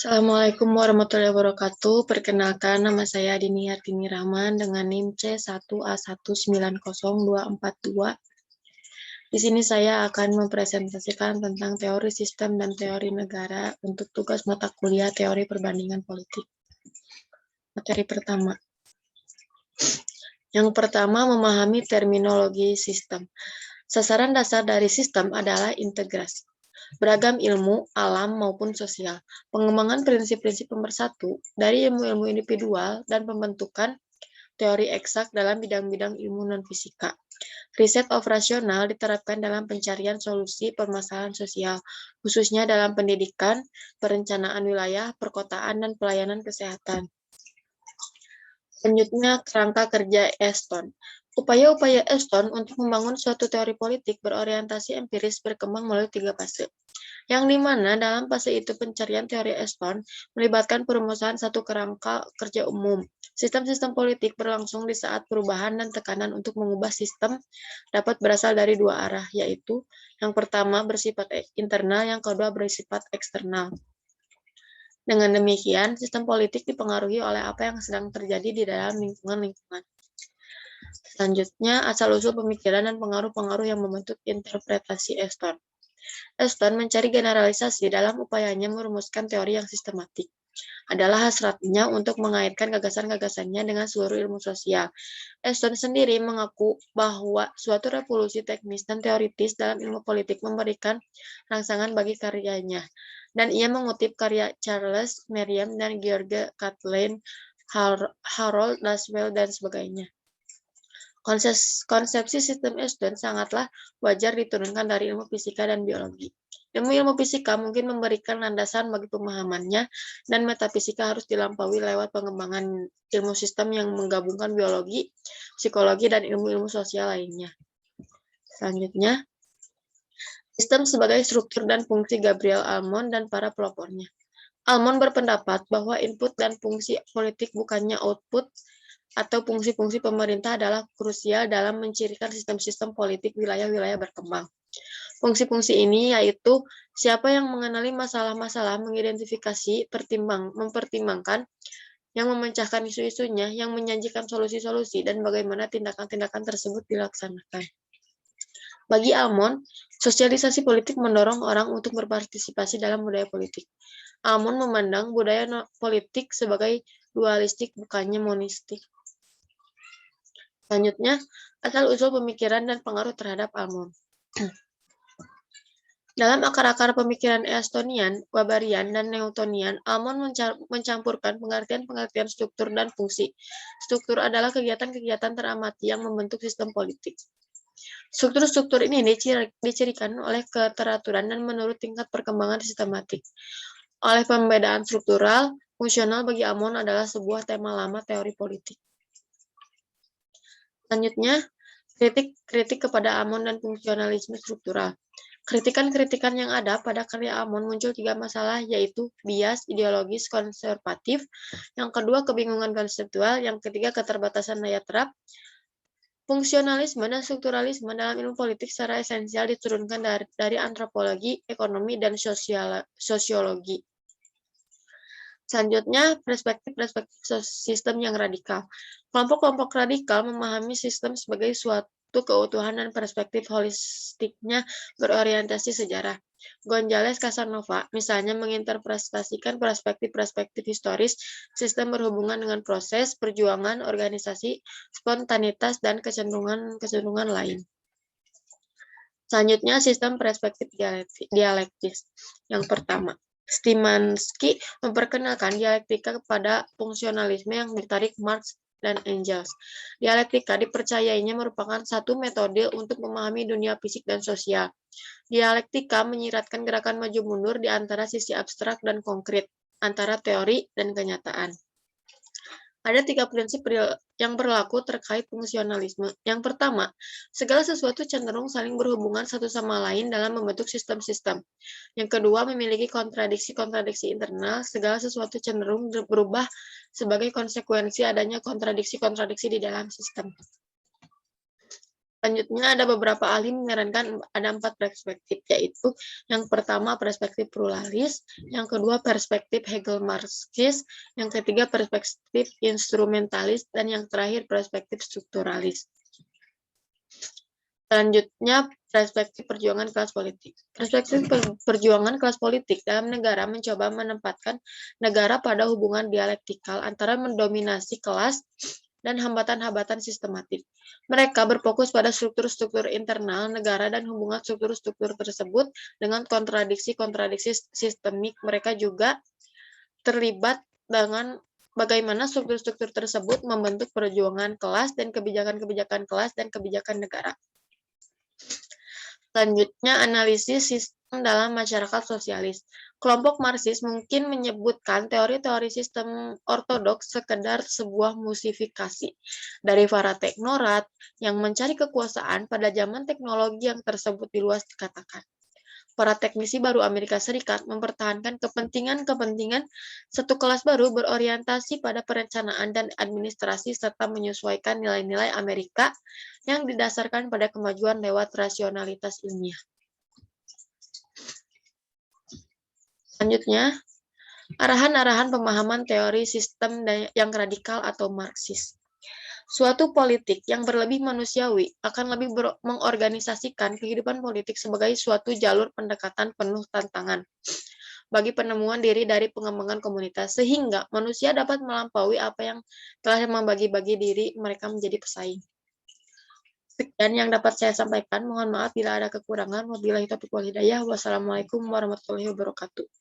Assalamualaikum warahmatullahi wabarakatuh. Perkenalkan, nama saya Dini Hartini Rahman dengan NIM C1A1902442. Di sini saya akan mempresentasikan tentang teori sistem dan teori negara untuk tugas mata kuliah teori perbandingan politik. Materi pertama. Yang pertama, memahami terminologi sistem. Sasaran dasar dari sistem adalah integrasi beragam ilmu, alam maupun sosial, pengembangan prinsip-prinsip pemersatu dari ilmu-ilmu individual, dan pembentukan teori eksak dalam bidang-bidang ilmu non-fisika. Riset operasional diterapkan dalam pencarian solusi permasalahan sosial, khususnya dalam pendidikan, perencanaan wilayah, perkotaan, dan pelayanan kesehatan. Selanjutnya, kerangka kerja Eston. Upaya-upaya Eston untuk membangun suatu teori politik berorientasi empiris berkembang melalui 3 fase, yang dimana dalam fase itu pencarian teori Eston melibatkan perumusan satu kerangka kerja umum. Sistem-sistem politik berlangsung di saat perubahan dan tekanan untuk mengubah sistem dapat berasal dari dua arah, yaitu yang pertama bersifat internal, yang kedua bersifat eksternal. Dengan demikian, sistem politik dipengaruhi oleh apa yang sedang terjadi di dalam lingkungan-lingkungan. Selanjutnya, asal-usul pemikiran dan pengaruh-pengaruh yang membentuk interpretasi Eston. Eston mencari generalisasi dalam upayanya merumuskan teori yang sistematik. Adalah hasratnya untuk mengaitkan gagasan-gagasannya dengan seluruh ilmu sosial. Eston sendiri mengaku bahwa suatu revolusi teknis dan teoritis dalam ilmu politik memberikan rangsangan bagi karyanya. Dan ia mengutip karya Charles Merriam dan George Catlin, Harold Laswell, dan sebagainya. Konsepsi sistem Eston sangatlah wajar diturunkan dari ilmu fisika dan biologi. Ilmu fisika mungkin memberikan landasan bagi pemahamannya, dan metafisika harus dilampaui lewat pengembangan ilmu sistem yang menggabungkan biologi, psikologi, dan ilmu-ilmu sosial lainnya. Selanjutnya, sistem sebagai struktur dan fungsi Gabriel Almond dan para pelopornya. Almond berpendapat bahwa input dan fungsi politik bukannya output atau fungsi-fungsi pemerintah adalah krusial dalam mencirikan sistem-sistem politik wilayah-wilayah berkembang. Fungsi-fungsi ini yaitu siapa yang mengenali masalah-masalah, mengidentifikasi, mempertimbangkan, yang memecahkan isu-isunya, yang menyajikan solusi-solusi, dan bagaimana tindakan-tindakan tersebut dilaksanakan. Bagi Almond, sosialisasi politik mendorong orang untuk berpartisipasi dalam budaya politik. Almond memandang budaya politik sebagai dualistik, bukannya monistik. Selanjutnya, asal-usul pemikiran dan pengaruh terhadap Almond. Dalam akar-akar pemikiran Estonian, Weberian, dan Newtonian, Almond mencampurkan pengertian-pengertian struktur dan fungsi. Struktur adalah kegiatan-kegiatan teramati yang membentuk sistem politik. Struktur-struktur ini dicirikan oleh keteraturan dan menurut tingkat perkembangan sistematik. Oleh pembedaan struktural, fungsional bagi Almond adalah sebuah tema lama teori politik. Selanjutnya, kritik kepada Almond dan fungsionalisme struktural. Kritikan-kritikan yang ada pada karya Almond muncul 3 masalah, yaitu bias ideologis konservatif, yang kedua kebingungan konseptual, yang ketiga keterbatasan daya terap. Fungsionalisme dan strukturalisme dalam ilmu politik secara esensial diturunkan dari antropologi, ekonomi, dan sosiologi. Selanjutnya, perspektif sistem yang radikal. Kelompok-kelompok radikal memahami sistem sebagai suatu keutuhan dan perspektif holistiknya berorientasi sejarah. Gonzales Casanova, misalnya, menginterpretasikan perspektif-perspektif historis sistem berhubungan dengan proses, perjuangan, organisasi, spontanitas, dan kecenderungan lain. Selanjutnya, sistem perspektif dialektis. Yang pertama, Szymanski memperkenalkan dialektika kepada fungsionalisme yang ditarik Marx dan Engels. Dialektika dipercayainya merupakan satu metode untuk memahami dunia fisik dan sosial. Dialektika menyiratkan gerakan maju mundur di antara sisi abstrak dan konkret, antara teori dan kenyataan. Ada 3 prinsip yang berlaku terkait fungsionalisme. Yang pertama, segala sesuatu cenderung saling berhubungan satu sama lain dalam membentuk sistem-sistem. Yang kedua, memiliki kontradiksi-kontradiksi internal. Segala sesuatu cenderung berubah sebagai konsekuensi adanya kontradiksi-kontradiksi di dalam sistem. Selanjutnya ada beberapa ahli menyarankan ada 4 perspektif, yaitu yang pertama perspektif pluralis, yang kedua perspektif Hegel-Marxis, yang ketiga perspektif instrumentalis, dan yang terakhir perspektif strukturalis. Selanjutnya, perspektif perjuangan kelas politik. Perspektif perjuangan kelas politik dalam negara mencoba menempatkan negara pada hubungan dialektikal antara mendominasi kelas dan hambatan-hambatan sistematik. Mereka berfokus pada struktur-struktur internal negara dan hubungan struktur-struktur tersebut dengan kontradiksi-kontradiksi sistemik. Mereka juga terlibat dengan bagaimana struktur-struktur tersebut membentuk perjuangan kelas dan kebijakan-kebijakan kelas dan kebijakan negara. Selanjutnya, analisis sistem dalam masyarakat sosialis. Kelompok Marxis mungkin menyebutkan teori-teori sistem ortodoks sekedar sebuah musifikasi dari para teknokrat yang mencari kekuasaan pada zaman teknologi yang tersebut diluas dikatakan. Para teknisi baru Amerika Serikat mempertahankan kepentingan-kepentingan satu kelas baru berorientasi pada perencanaan dan administrasi serta menyesuaikan nilai-nilai Amerika yang didasarkan pada kemajuan lewat rasionalitas ilmiah. Selanjutnya, arahan-arahan pemahaman teori sistem yang radikal atau Marxis. Suatu politik yang berlebih manusiawi akan lebih mengorganisasikan kehidupan politik sebagai suatu jalur pendekatan penuh tantangan bagi penemuan diri dari pengembangan komunitas, sehingga manusia dapat melampaui apa yang telah membagi-bagi diri mereka menjadi pesaing. Sekian yang dapat saya sampaikan. Mohon maaf bila ada kekurangan. Wabillahi taufiq wal hidayah. Wassalamualaikum warahmatullahi wabarakatuh.